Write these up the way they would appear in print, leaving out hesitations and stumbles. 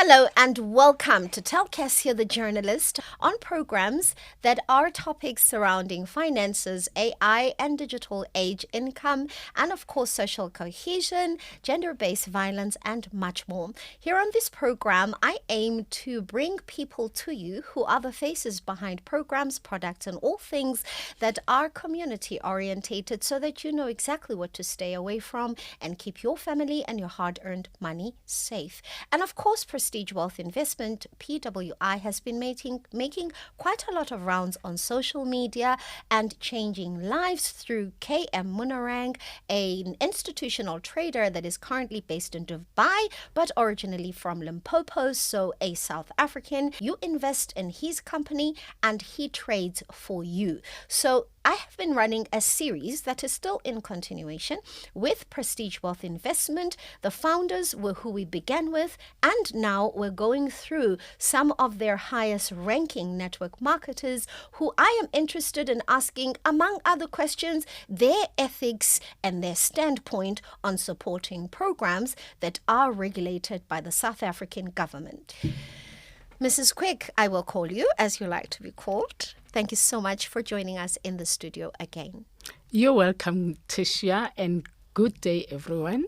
Hello and welcome to Tell Kesia, the journalist, on programs that are topics surrounding finances, AI and digital age income, and of course social cohesion, gender-based violence, and much more. Here on this program, I aim to bring people to you who are the faces behind programs, products, and all things that are community orientated so that you know exactly what to stay away from and keep your family and your hard-earned money safe. And of course, Prestige Wealth Investment, PWI, has been making quite a lot of rounds on social media and changing lives through KM Monareng, an institutional trader that is currently based in Dubai, but originally from Limpopo, so a South African. You invest in his company and he trades for you. So I have been running a series that is still in continuation with Prestige Wealth Investment. The founders were who we began with, and now we're going through some of their highest ranking network marketers who I am interested in asking, among other questions, their ethics and their standpoint on supporting programs that are regulated by the South African government. Mrs. Quick, I will call you as you like to be called. Thank you so much for joining us in the studio again. You're welcome, Kesia, and good day, everyone.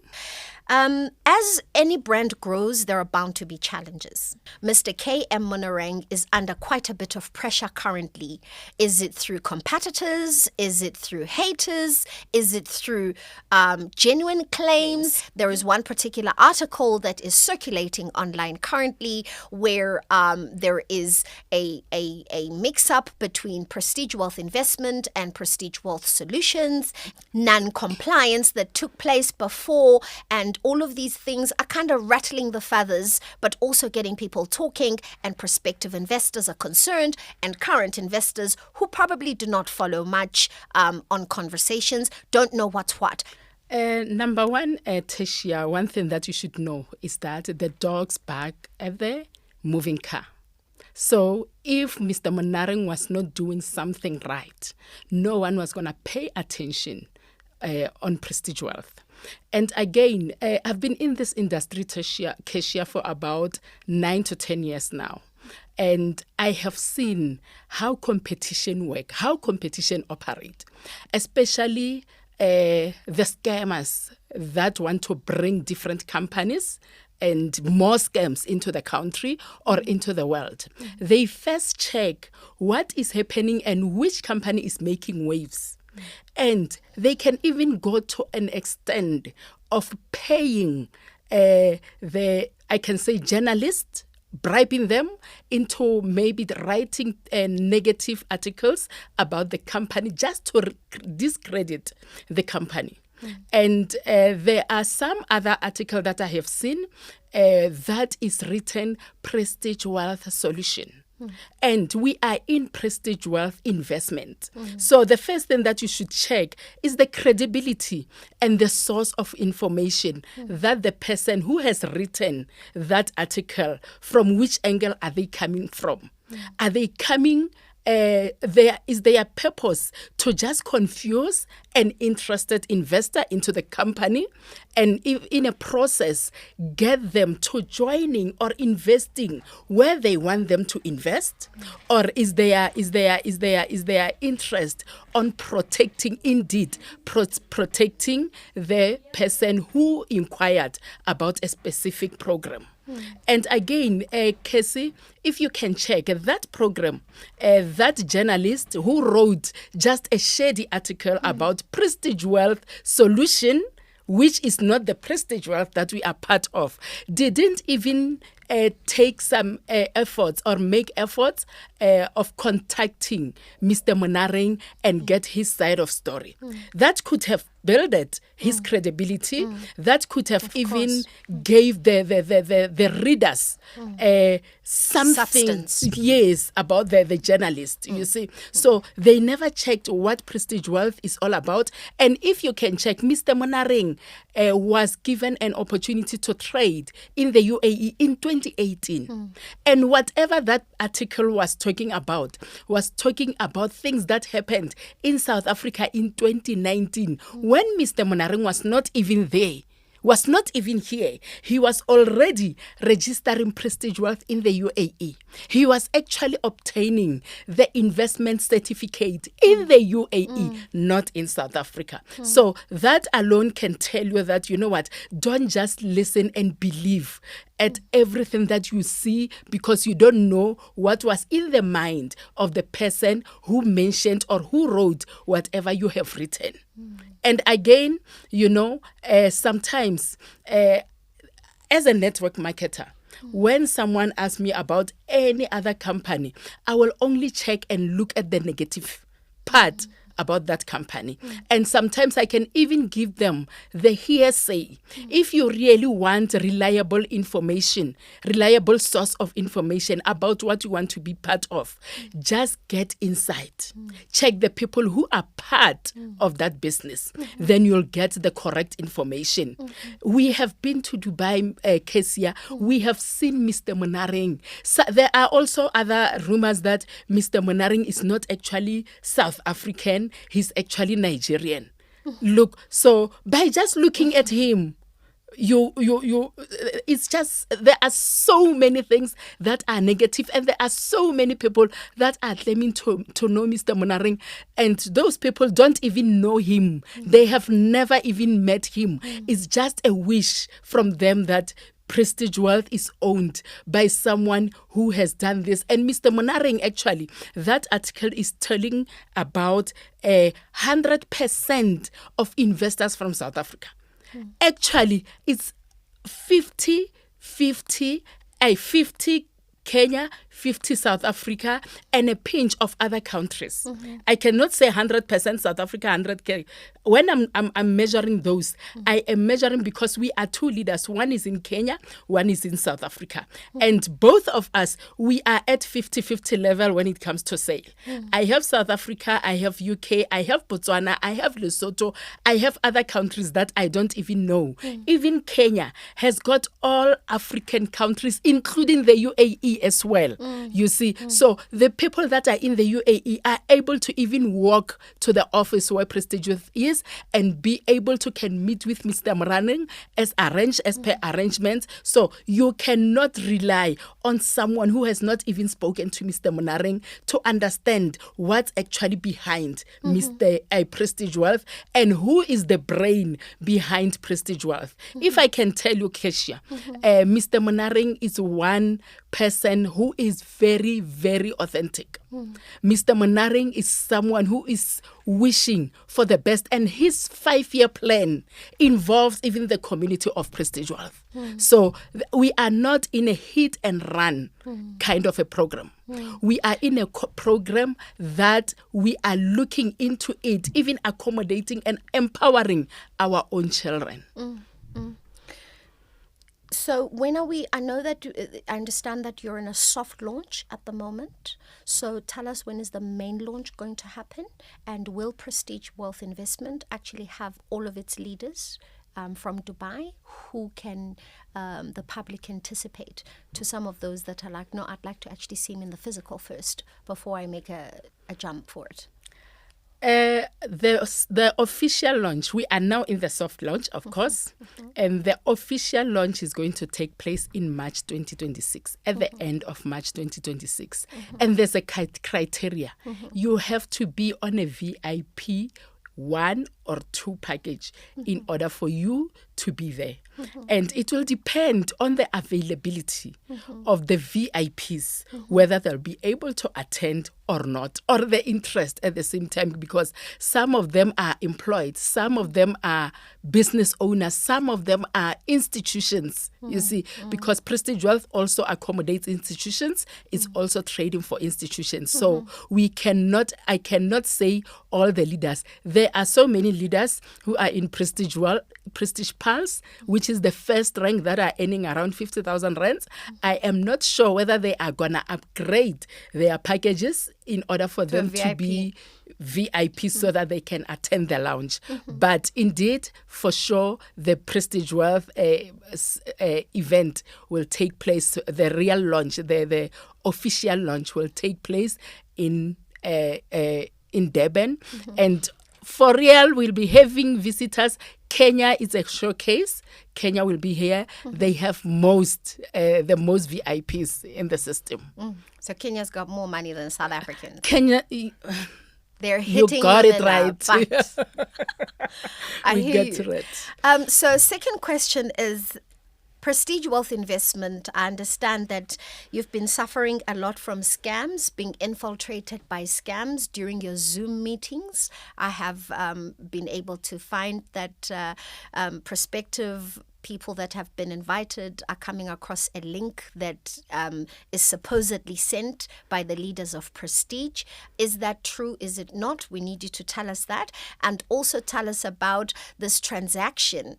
As any brand grows, there are bound to be challenges. Mr. KM Monareng is under quite a bit of pressure currently. Is it through competitors? Is it through haters? Is it through genuine claims? There is one particular article that is circulating online currently where there is a mix-up between Prestige Wealth Investment and Prestige Wealth Solutions, non-compliance that took place before, and all of these things are kind of rattling the feathers, but also getting people talking, and prospective investors are concerned, and current investors who probably do not follow much on conversations don't know what's what. Number one, Kesia, one thing that you should know is that the dogs bark at the moving car. So if Mr. Monareng was not doing something right, no one was going to pay attention on Prestige Wealth. And again, I've been in this industry, Kesia, for about 9 to 10 years now. And I have seen how competition works, how competition operates, especially the scammers that want to bring different companies and more scams into the country or into the world. Mm-hmm. They first check what is happening and which company is making waves. And they can even go to an extent of paying journalists, bribing them into maybe writing negative articles about the company just to discredit the company. Mm. And there are some other articles that I have seen that is written Prestige Wealth Solution. And we are in Prestige Wealth Investment. Mm-hmm. So the first thing that you should check is the credibility and the source of information that the person who has written that article, from which angle are they coming from? Are they coming is their purpose to just confuse an interested investor into the company and if in a process get them to joining or investing where they want them to invest? Or is their interest on protecting the person who inquired about a specific program? And again, Kesia, if you can check that program, that journalist who wrote just a shady article about Prestige Wealth Solution, which is not the Prestige Wealth that we are part of, didn't even take some efforts or make efforts of contacting Mr. Monareng and get his side of story. That could have built his credibility. That could have even gave the readers something, substance. Yes, about the journalist, you see. So they never checked what Prestige Wealth is all about. And if you can check, Mr. Monareng was given an opportunity to trade in the UAE in 2018. And whatever that article was talking about things that happened in South Africa in 2019 when Mr. Monareng was not even there was not even here. He was already registering Prestige Wealth in the UAE. He was actually obtaining the investment certificate in the UAE, not in South Africa. So that alone can tell you that, you know what, don't just listen and believe at everything that you see, because you don't know what was in the mind of the person who mentioned or who wrote whatever you have written. And again, you know, sometimes as a network marketer, when someone asks me about any other company, I will only check and look at the negative part about that company. And sometimes I can even give them the hearsay. If you really want reliable information, reliable source of information about what you want to be part of, just get inside. Check the people who are part of that business. Then you'll get the correct information. We have been to Dubai, Kesia. We have seen Mr. Monareng. So there are also other rumors that Mr. Monareng is not actually South African. He's actually Nigerian. Look, so by just looking at him, it's just, there are so many things that are negative, and there are so many people that are claiming to know Mr. Monareng, and those people don't even know him. They have never even met him. It's just a wish from them that Prestige Wealth is owned by someone who has done this. And Mr. Monareng, actually, that article is telling about 100% of investors from South Africa. Actually, it's 50 Kenya, 50 South Africa, and a pinch of other countries. I cannot say 100% South Africa, 100 Kenya. When I'm measuring those, I am measuring because we are two leaders. One is in Kenya, one is in South Africa. And both of us, we are at 50-50 level when it comes to sale. I have South Africa, I have UK, I have Botswana, I have Lesotho, I have other countries that I don't even know. Even Kenya has got all African countries, including the UAE as well. You see, so the people that are in the UAE are able to even walk to the office where Prestige Wealth is and be able to can meet with Mr. Monareng as per arrangement. So you cannot rely on someone who has not even spoken to Mr. Monareng to understand what's actually behind Mr. Prestige Wealth and who is the brain behind Prestige Wealth. If I can tell you, Kesia, Mr. Monareng is one person who is very, very authentic. Mr. Monareng is someone who is wishing for the best, and his 5-year plan involves even the community of Prestige Wealth. So we are not in a hit and run kind of a program. We are in a program that we are looking into it, even accommodating and empowering our own children. So when are we, I know that, I understand that you're in a soft launch at the moment. So tell us, when is the main launch going to happen? And will Prestige Wealth Investment actually have all of its leaders from Dubai who can the public anticipate to some of those that are like, no, I'd like to actually see him in the physical first before I make a jump for it? The official launch, we are now in the soft launch, of course, and the official launch is going to take place in March 2026, at the end of March 2026. And there's a criteria. You have to be on a VIP 1 or 2 package in order for you to be there. And it will depend on the availability of the VIPs, whether they'll be able to attend or not, or the interest at the same time, because some of them are employed, some of them are business owners, some of them are institutions, you see, because Prestige Wealth also accommodates institutions, it's also trading for institutions. So I cannot say all the leaders. There are so many leaders who are in Prestige Wealth, Prestige Pulse, which is the first rank, that are earning around 50,000 rands. I am not sure whether they are going to upgrade their packages in order for them to be VIP so that they can attend the lounge. But indeed, for sure, the Prestige Wealth event will take place, the real launch, the official launch will take place in Durban. And for real, we'll be having visitors Kenya is a showcase. Kenya will be here. They have the most VIPs in the system. So Kenya's got more money than South Africans. Kenya, They're hitting you got you it in right. the butt. I We hear get you. it. So second question is Prestige Wealth Investment. I understand that you've been suffering a lot from scams, being infiltrated by scams during your Zoom meetings. I have been able to find that prospective people that have been invited are coming across a link that is supposedly sent by the leaders of Prestige. Is that true? Is it not? We need you to tell us that. And also tell us about this transaction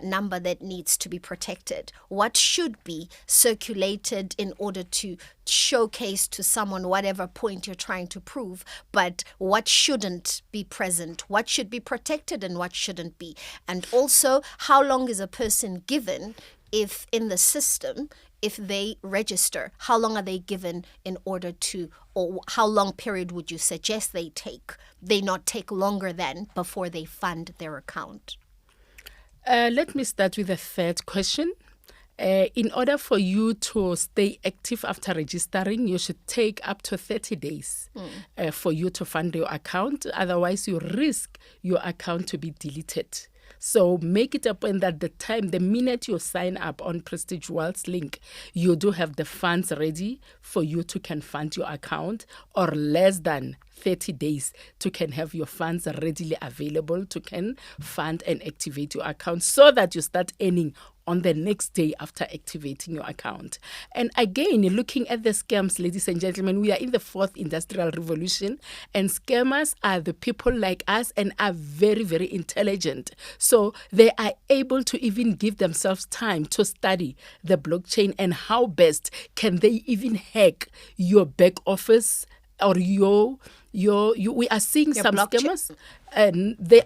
number that needs to be protected. What should be circulated in order to showcase to someone whatever point you're trying to prove, but what shouldn't be present, what should be protected and what shouldn't be. And also, how long is a person given if in the system, if they register, how long are they given in order to, or how long period would you suggest they not take longer than before they fund their account? Let me start with the third question. In order for you to stay active after registering, you should take up to 30 days for you to fund your account. Otherwise, you risk your account to be deleted. So make it a point that the minute you sign up on Prestige Wealth's link, you do have the funds ready for you to can fund your account, or less than 30 days to can have your funds readily available to can fund and activate your account, so that you start earning on the next day after activating your account. And again, looking at the scams, ladies and gentlemen, we are in the fourth industrial revolution, and scammers are the people like us and are very, very intelligent. So they are able to even give themselves time to study the blockchain and how best can they even hack your back office or we are seeing Your some blockchain? scammers, and there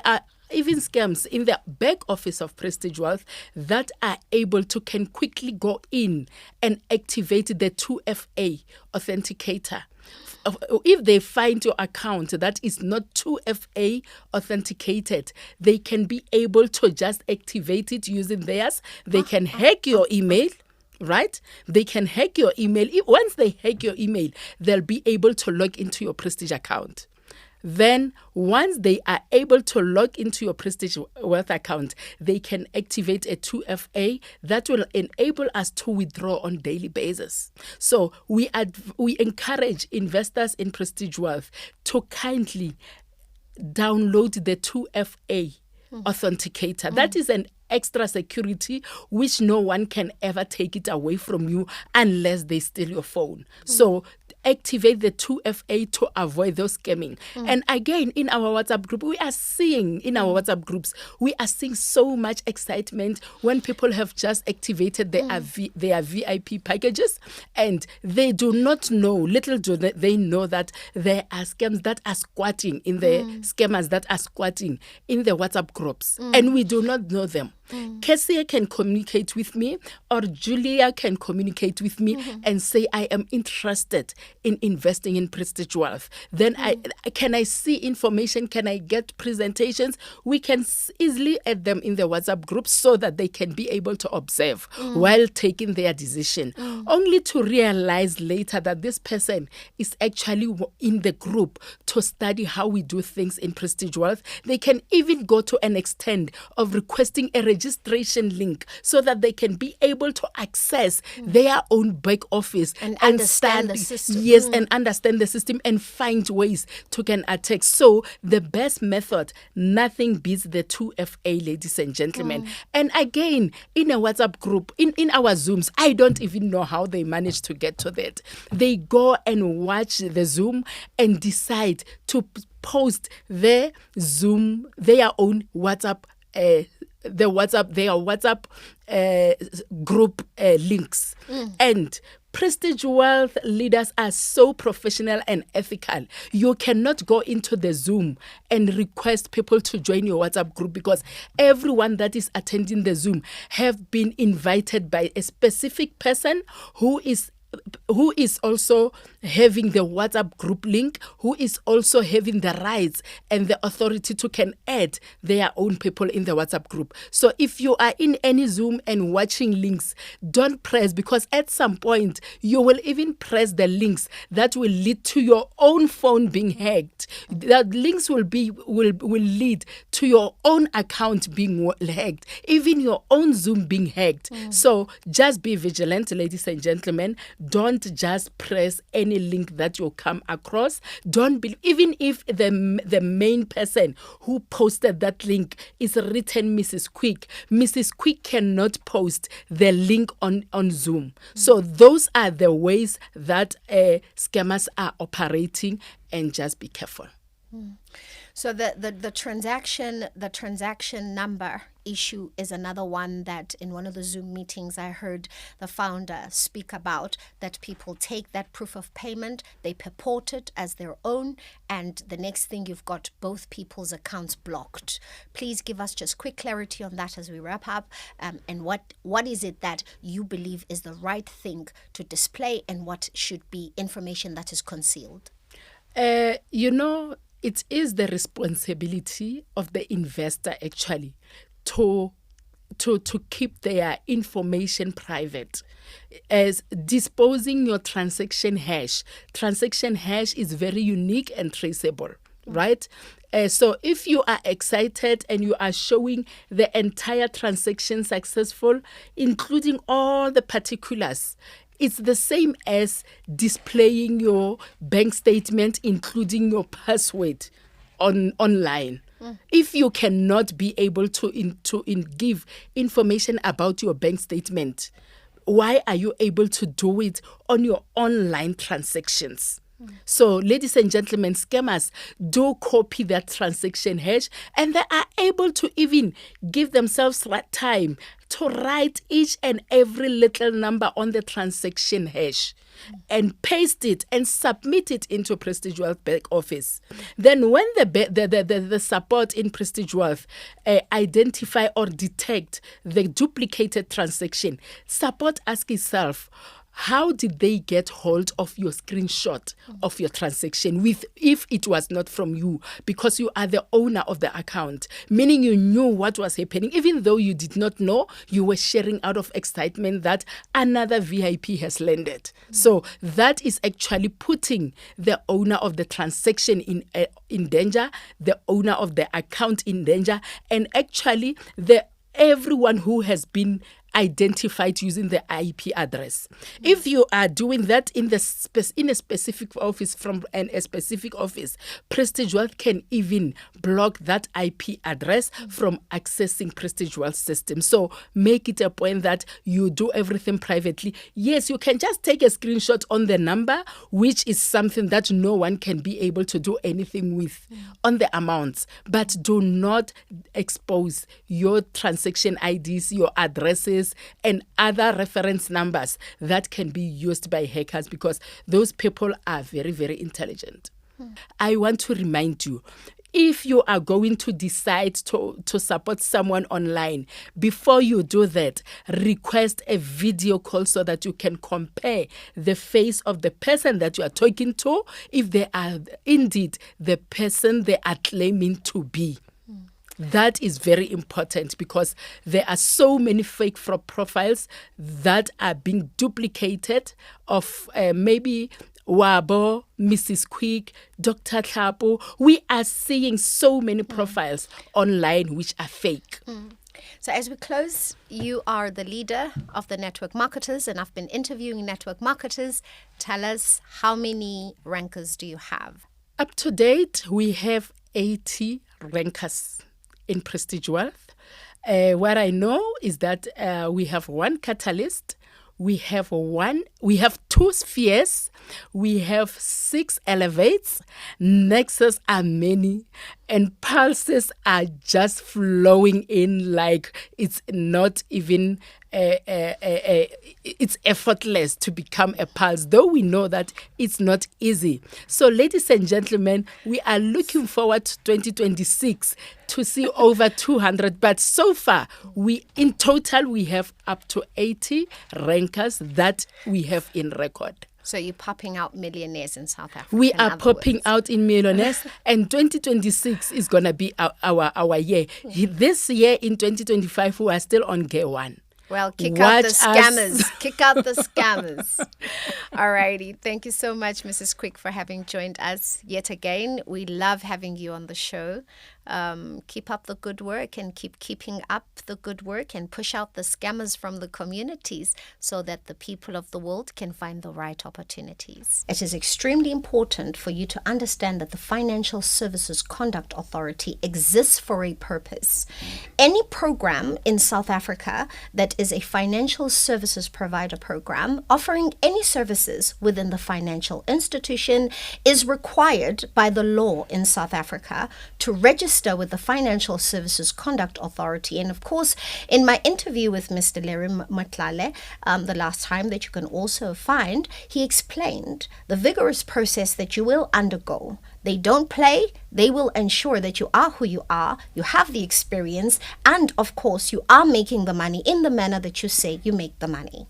are even scams in the back office of Prestige Wealth that are able to can quickly go in and activate the 2FA authenticator. If they find your account that is not 2FA authenticated, they can be able to just activate it using theirs. They can hack your email. Right? They can hack your email. Once they hack your email, they'll be able to log into your Prestige account. Then once they are able to log into your Prestige Wealth account, they can activate a 2FA that will enable us to withdraw on daily basis. So we encourage investors in Prestige Wealth to kindly download the 2FA authenticator. That is an extra security which no one can ever take it away from you unless they steal your phone. So activate the 2FA to avoid those scamming. And again, in our WhatsApp group, we are seeing so much excitement when people have just activated their VIP packages, and they do not know, little do they know that there are scams that are squatting in the scammers that are squatting in the WhatsApp groups, and we do not know them. Kesia can communicate with me, or Julia can communicate with me and say, I am interested in investing in Prestige Wealth. Then can I see information? Can I get presentations? We can easily add them in the WhatsApp group so that they can be able to observe while taking their decision, only to realize later that this person is actually in the group to study how we do things in Prestige Wealth. They can even go to an extent of requesting a registration link so that they can be able to access their own back office and understand the system. Yes, and understand the system and find ways to can attack. So the best method, nothing beats the 2FA, ladies and gentlemen. And again, in a WhatsApp group, in our Zooms, I don't even know how they manage to get to that. They go and watch the Zoom and decide to post their Zoom, their own WhatsApp their WhatsApp group links. And Prestige Wealth leaders are so professional and ethical. You cannot go into the Zoom and request people to join your WhatsApp group, because everyone that is attending the Zoom have been invited by a specific person who is who is also having the WhatsApp group link, who is also having the rights and the authority to can add their own people in the WhatsApp group. So if you are in any Zoom and watching links, don't press, because at some point you will even press the links that will lead to your own phone being hacked. That links will lead to your own account being hacked, even your own Zoom being hacked. So just be vigilant, ladies and gentlemen. Don't just press any link that you come across. Don't believe, even if the main person who posted that link is written Mrs. Quick. Mrs. Quick cannot post the link on Zoom. So those are the ways that scammers are operating, and just be careful. So the transaction number issue is another one that in one of the Zoom meetings I heard the founder speak about, that people take that proof of payment, they purport it as their own, and the next thing you've got both people's accounts blocked. Please give us just quick clarity on that as we wrap up, and what is it that you believe is the right thing to display, and what should be information that is concealed? It is the responsibility of the investor actually to keep their information private, as disposing your transaction hash. Transaction hash is very unique and traceable, right? So if you are excited and you are showing the entire transaction successful, including all the particulars, it's the same as displaying your bank statement, including your password online. If you cannot be able to give information about your bank statement, why are you able to do it on your online transactions? So, ladies and gentlemen, scammers do copy that transaction hash, and they are able to even give themselves time to write each and every little number on the transaction hash and paste it and submit it into Prestige Wealth back office. Then when the support in Prestige Wealth identify or detect the duplicated transaction, support asks itself, how did they get hold of your screenshot of your transaction if it was not from you? Because you are the owner of the account, meaning you knew what was happening. Even though you did not know, you were sharing out of excitement that another VIP has landed. So that is actually putting the owner of the transaction in danger, the owner of the account in danger, and actually everyone who has been identified using the IP address. If you are doing that in a specific office from a specific office, Prestige Wealth can even block that IP address from accessing Prestige Wealth system. So make it a point that you do everything privately. Yes, you can just take a screenshot on the number, which is something that no one can be able to do anything with on the amounts, but do not expose your transaction IDs, your addresses, and other reference numbers that can be used by hackers, because those people are very, very intelligent. I want to remind you, if you are going to decide to support someone online, before you do that, request a video call so that you can compare the face of the person that you are talking to, if they are indeed the person they are claiming to be. That is very important, because there are so many fake fraud profiles that are being duplicated of maybe Wabo, Mrs. Quick, Dr. Tlapo. We are seeing so many profiles online which are fake. So as we close, you are the leader of the network marketers, and I've been interviewing network marketers. Tell us, how many rankers do you have? Up to date, we have 80 rankers in Prestige Wealth. What I know is that we have one Catalyst, we have two Spheres, we have 6 Elevates, Nexus are many, and Pulses are just flowing in like it's not even it's effortless to become a Pulse, though we know that it's not easy. So, ladies and gentlemen, we are looking forward to 2026 to see over 200, but so far, in total, we have up to 80 rankers that we have in record. record. So you're popping out millionaires in South Africa. We in are other popping words. out in millionaires, and 2026 is going to be our year. This year in 2025, we are still on gear one. Well, kick out the Watch us. scammers. Kick out the scammers. All righty. Thank you so much, Mrs. Quick, for having joined us yet again. We love having you on the show. Keep up the good work and keeping up the good work and push out the scammers from the communities so that the people of the world can find the right opportunities. It is extremely important for you to understand that the Financial Services Conduct Authority exists for a purpose. Any program in South Africa that is a financial services provider program offering any services within the financial institution is required by the law in South Africa to register with the Financial Services Conduct Authority. And of course, in my interview with Mr. Larry Matlale, the last time that you can also find, he explained the vigorous process that you will undergo. They don't play. They will ensure that you are who you are, you have the experience, and of course, you are making the money in the manner that you say you make the money.